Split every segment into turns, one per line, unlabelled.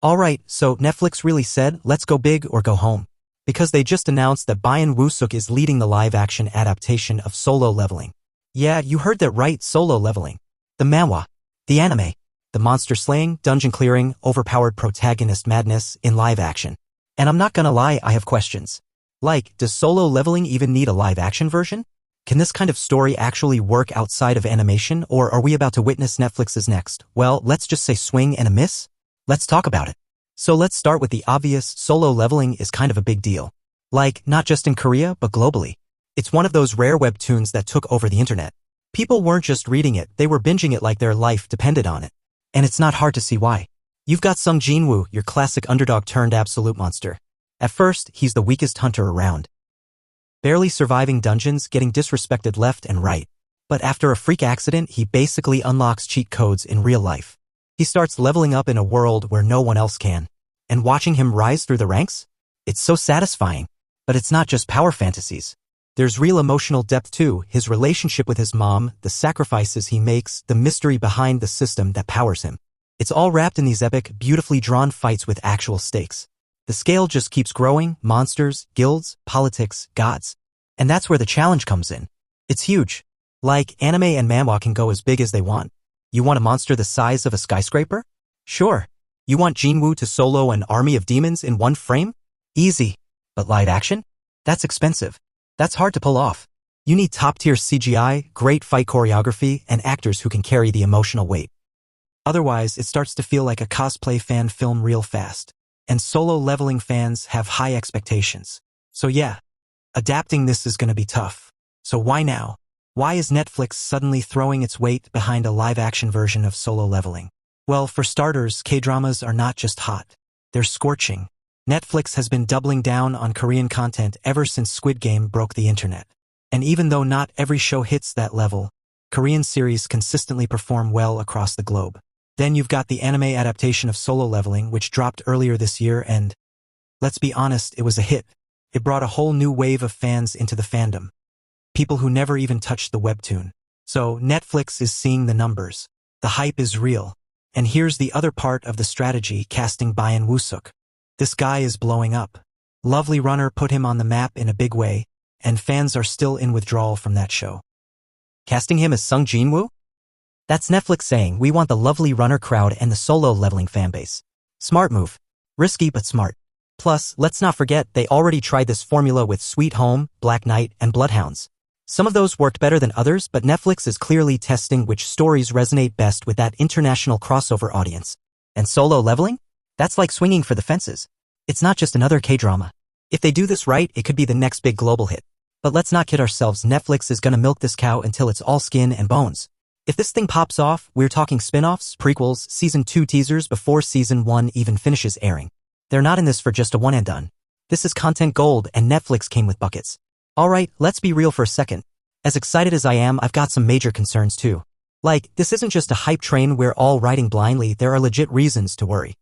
Alright, so Netflix really said, let's go big or go home. Because they just announced that Jin-Woo is leading the live-action adaptation of Solo Leveling. Yeah, you heard that right, Solo Leveling. The manhwa. The anime. The monster slaying, dungeon clearing, overpowered protagonist madness in live action. And I'm not gonna lie, I have questions. Like, does Solo Leveling even need a live-action version? Can this kind of story actually work outside of animation, or are we about to witness Netflix's next, well, let's just say swing and a miss? Let's talk about it. So let's start with the obvious, Solo Leveling is kind of a big deal. Like, not just in Korea, but globally. It's one of those rare webtoons that took over the internet. People weren't just reading it, they were binging it like their life depended on it. And it's not hard to see why. You've got Sung Jin-Woo, your classic underdog turned absolute monster. At first, he's the weakest hunter around. Barely surviving dungeons, getting disrespected left and right. But after a freak accident, he basically unlocks cheat codes in real life. He starts leveling up in a world where no one else can. And watching him rise through the ranks? It's so satisfying. But it's not just power fantasies. There's real emotional depth too, his relationship with his mom, the sacrifices he makes, the mystery behind the system that powers him. It's all wrapped in these epic, beautifully drawn fights with actual stakes. The scale just keeps growing, monsters, guilds, politics, gods. And that's where the challenge comes in. It's huge. Like, anime and manhwa can go as big as they want. You want a monster the size of a skyscraper? Sure. You want Jin-Woo to solo an army of demons in one frame? Easy. But live action? That's expensive. That's hard to pull off. You need top-tier CGI, great fight choreography, and actors who can carry the emotional weight. Otherwise, it starts to feel like a cosplay fan film real fast. And Solo Leveling fans have high expectations. So yeah, adapting this is gonna be tough. So why now? Why is Netflix suddenly throwing its weight behind a live-action version of Solo Leveling? Well, for starters, K-dramas are not just hot. They're scorching. Netflix has been doubling down on Korean content ever since Squid Game broke the internet. And even though not every show hits that level, Korean series consistently perform well across the globe. Then you've got the anime adaptation of Solo Leveling, which dropped earlier this year, and let's be honest, it was a hit. It brought a whole new wave of fans into the fandom. People who never even touched the webtoon. So Netflix is seeing the numbers. The hype is real. And here's the other part of the strategy, casting Jin-Woo. This guy is blowing up. Lovely Runner put him on the map in a big way, and fans are still in withdrawal from that show. Casting him as Sung Jin-Woo? That's Netflix saying we want the Lovely Runner crowd and the Solo Leveling fanbase. Smart move. Risky but smart. Plus, let's not forget they already tried this formula with Sweet Home, Black Knight, and Bloodhounds. Some of those worked better than others, but Netflix is clearly testing which stories resonate best with that international crossover audience. And Solo Leveling? That's like swinging for the fences. It's not just another K-drama. If they do this right, it could be the next big global hit. But let's not kid ourselves, Netflix is gonna milk this cow until it's all skin and bones. If this thing pops off, we're talking spin-offs, prequels, season 2 teasers before season 1 even finishes airing. They're not in this for just a one and done. This is content gold, and Netflix came with buckets. Alright, let's be real for a second. As excited as I am, I've got some major concerns too. Like, this isn't just a hype train we're all riding blindly, there are legit reasons to worry.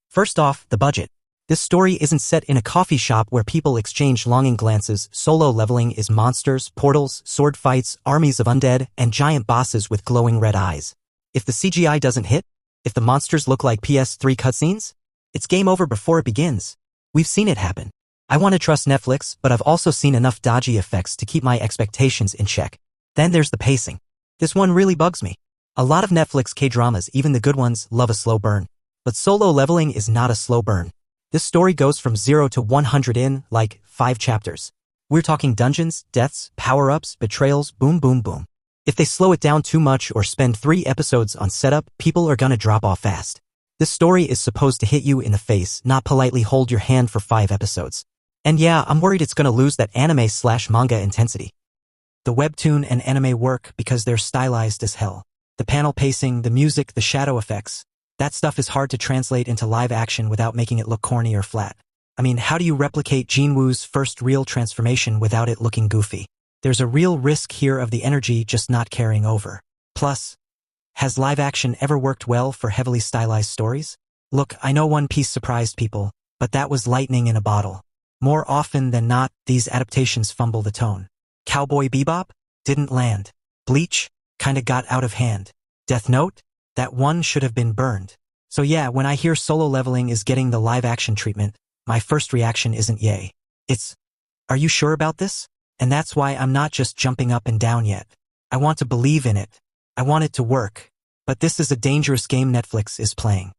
First off, the budget. This story isn't set in a coffee shop where people exchange longing glances. Solo Leveling is monsters, portals, sword fights, armies of undead, and giant bosses with glowing red eyes. If the CGI doesn't hit, if the monsters look like PS3 cutscenes, it's game over before it begins. We've seen it happen. I want to trust Netflix, but I've also seen enough dodgy effects to keep my expectations in check. Then there's the pacing. This one really bugs me. A lot of Netflix K-dramas, even the good ones, love a slow burn. But Solo Leveling is not a slow burn. This story goes from 0 to 100 in, like, 5 chapters. We're talking dungeons, deaths, power-ups, betrayals, boom boom boom. If they slow it down too much or spend 3 episodes on setup, people are gonna drop off fast. This story is supposed to hit you in the face, not politely hold your hand for 5 episodes. And yeah, I'm worried it's gonna lose that anime/manga intensity. The webtoon and anime work because they're stylized as hell. The panel pacing, the music, the shadow effects. That stuff is hard to translate into live action without making it look corny or flat. I mean, how do you replicate Jin-Woo's first real transformation without it looking goofy? There's a real risk here of the energy just not carrying over. Plus, has live action ever worked well for heavily stylized stories? Look, I know One Piece surprised people, but that was lightning in a bottle. More often than not, these adaptations fumble the tone. Cowboy Bebop? Didn't land. Bleach? Kinda got out of hand. Death Note? That one should have been burned. So yeah, when I hear Solo Leveling is getting the live-action treatment, my first reaction isn't yay. It's, are you sure about this? And that's why I'm not just jumping up and down yet. I want to believe in it. I want it to work. But this is a dangerous game Netflix is playing.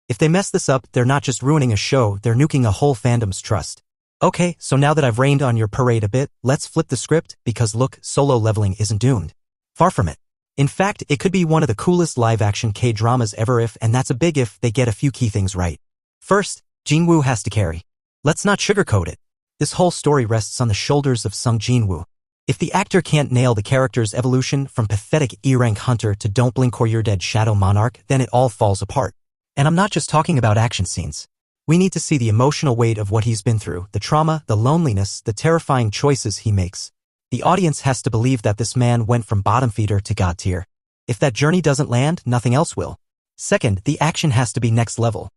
If they mess this up, they're not just ruining a show, they're nuking a whole fandom's trust. Okay, so now that I've rained on your parade a bit, let's flip the script, because look, Solo Leveling isn't doomed. Far from it. In fact, it could be one of the coolest live-action K-dramas ever if, and that's a big if, they get a few key things right. First, Jin-Woo has to carry. Let's not sugarcoat it. This whole story rests on the shoulders of Sung Jin-Woo. If the actor can't nail the character's evolution from pathetic E-rank hunter to don't blink or you're dead shadow monarch, then it all falls apart. And I'm not just talking about action scenes. We need to see the emotional weight of what he's been through, the trauma, the loneliness, the terrifying choices he makes. The audience has to believe that this man went from bottom feeder to god tier. If that journey doesn't land, nothing else will. Second, the action has to be next level.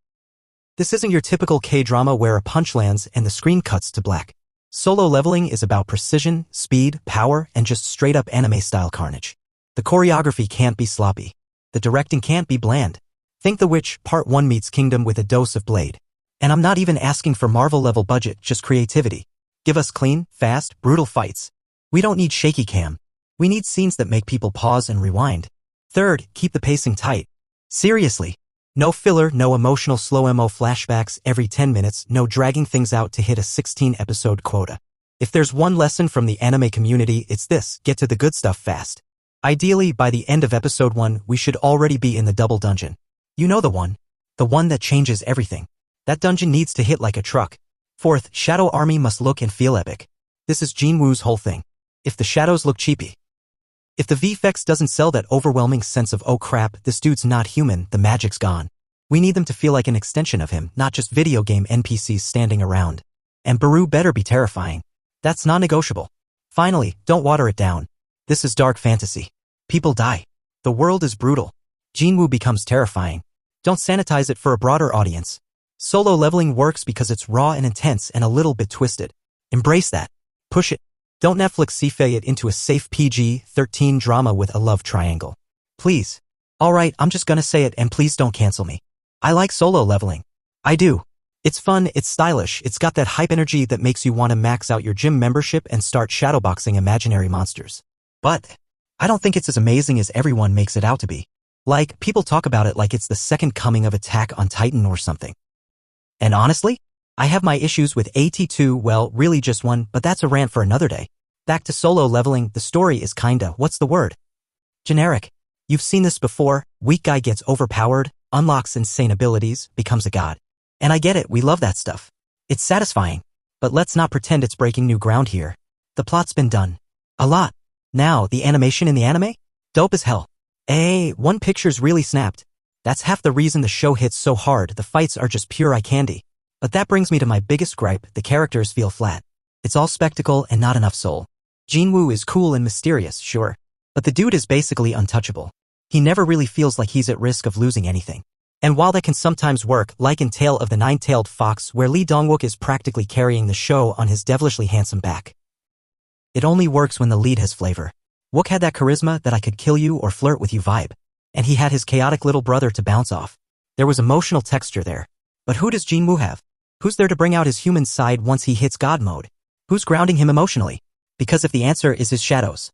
This isn't your typical K-drama where a punch lands and the screen cuts to black. Solo Leveling is about precision, speed, power, and just straight-up anime-style carnage. The choreography can't be sloppy. The directing can't be bland. Think The Witch, Part 1 meets Kingdom with a dose of Blade. And I'm not even asking for Marvel-level budget, just creativity. Give us clean, fast, brutal fights. We don't need shaky cam. We need scenes that make people pause and rewind. Third, keep the pacing tight. Seriously. No filler, no emotional slow-mo flashbacks every 10 minutes, no dragging things out to hit a 16-episode quota. If there's one lesson from the anime community, it's this: get to the good stuff fast. Ideally, by the end of episode 1, we should already be in the double dungeon. You know the one. The one that changes everything. That dungeon needs to hit like a truck. Fourth, Shadow Army must look and feel epic. This is Jin-Woo's whole thing. If the shadows look cheapy. If the VFX doesn't sell that overwhelming sense of oh crap, this dude's not human, the magic's gone. We need them to feel like an extension of him, not just video game NPCs standing around. And Baru better be terrifying. That's non-negotiable. Finally, don't water it down. This is dark fantasy. People die. The world is brutal. Jin-Woo becomes terrifying. Don't sanitize it for a broader audience. Solo Leveling works because it's raw and intense and a little bit twisted. Embrace that. Push it. Don't Netflix CFA it into a safe PG-13 drama with a love triangle. Please. Alright, I'm just gonna say it and please don't cancel me. I like Solo Leveling. I do. It's fun, it's stylish, it's got that hype energy that makes you want to max out your gym membership and start shadowboxing imaginary monsters. But I don't think it's as amazing as everyone makes it out to be. Like, people talk about it like it's the second coming of Attack on Titan or something. And honestly, I have my issues with AT2, well, really just one, but that's a rant for another day. Back to Solo Leveling, the story is kinda, what's the word? Generic. You've seen this before, weak guy gets overpowered, unlocks insane abilities, becomes a god. And I get it, we love that stuff. It's satisfying. But let's not pretend it's breaking new ground here. The plot's been done. A lot. Now, the animation in the anime? Dope as hell. One picture's really snapped. That's half the reason the show hits so hard, the fights are just pure eye candy. But that brings me to my biggest gripe, the characters feel flat. It's all spectacle and not enough soul. Jin-Woo is cool and mysterious, sure. But the dude is basically untouchable. He never really feels like he's at risk of losing anything. And while that can sometimes work, like in Tale of the Nine-Tailed Fox where Lee Dong-wook is practically carrying the show on his devilishly handsome back, it only works when the lead has flavor. Wook had that charisma that I could kill you or flirt with you vibe. And he had his chaotic little brother to bounce off. There was emotional texture there. But who does Jin-Woo have? Who's there to bring out his human side once he hits God mode? Who's grounding him emotionally? Because if the answer is his shadows,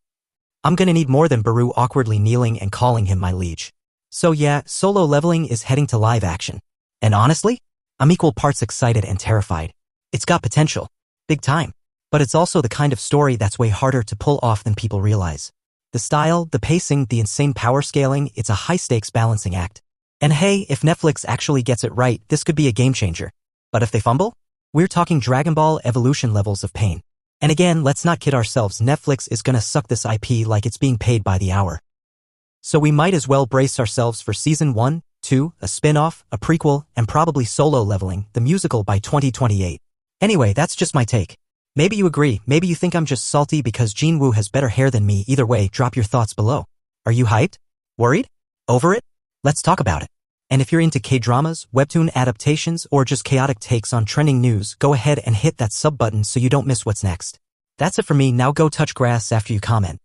I'm gonna need more than Baru awkwardly kneeling and calling him my liege. So yeah, Solo Leveling is heading to live action. And honestly, I'm equal parts excited and terrified. It's got potential. Big time. But it's also the kind of story that's way harder to pull off than people realize. The style, the pacing, the insane power scaling, it's a high-stakes balancing act. And hey, if Netflix actually gets it right, this could be a game changer. But if they fumble, we're talking Dragon Ball Evolution levels of pain. And again, let's not kid ourselves, Netflix is gonna suck this IP like it's being paid by the hour. So we might as well brace ourselves for Season 1, 2, a spin-off, a prequel, and probably Solo Leveling, the musical by 2028. Anyway, that's just my take. Maybe you agree, maybe you think I'm just salty because Jin-Woo has better hair than me. Either way, drop your thoughts below. Are you hyped? Worried? Over it? Let's talk about it. And if you're into K-dramas, webtoon adaptations, or just chaotic takes on trending news, go ahead and hit that sub button so you don't miss what's next. That's it for me, now go touch grass after you comment.